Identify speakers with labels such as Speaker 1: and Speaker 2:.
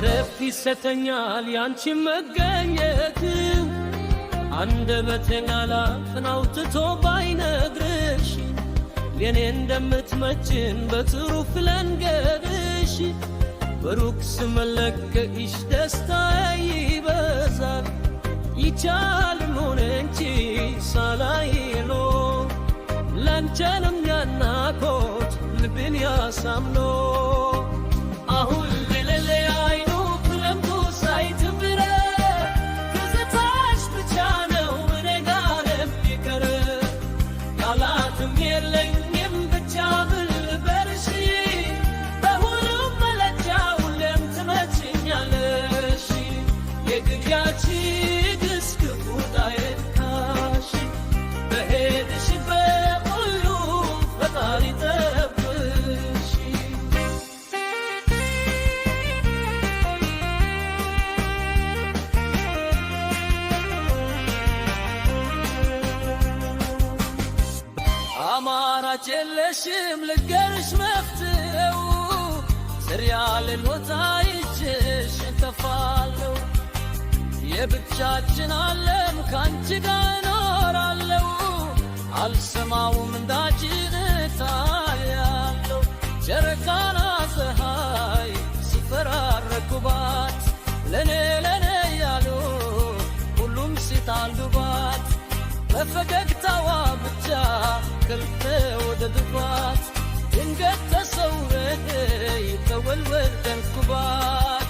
Speaker 1: ረፍት ይሰጠኛል ያንቺ መገኘት አንደበቴን አላፍን አውጥቶ ባይነግርሽ የኔ እንደምትመችን በትሩፍ ልንገርሽ በሩቅ ስመለከትሽ ደስታዬ ይበዛል ይቻልም ሆነ እንጂ ሳላይሎ ላንቺንም ያናኮት ልብን ያሳምኖ አሁን ለለያይኑ ክረምቱ ሳይትብረ ትዝታሽ ብቻ ነው እኔ ጋር የሚቀር ቃላትም የለኝም ብቻ ብልበርሽ በሁሉም መለኪያ ሁሌም ትመችኛለሽ የግያቺ ቸለሽም ልገርሽ መፍትሄው ስር ያለን ቦታ ይችሽ እንተፋለው የብቻችን ዓለም ካንቺ ጋር እኖራለሁ አልሰማውም እንዳችን ታያለው ጨረቃና ፀሐይ ሲፈራረቁባት ለኔ ያሉ ሁሉም ሲታልዱባት በፈገግታዋ ብቻ ከልተ ወደድባት ድንገት ተሰውረ ይተወልወል ደንኩባት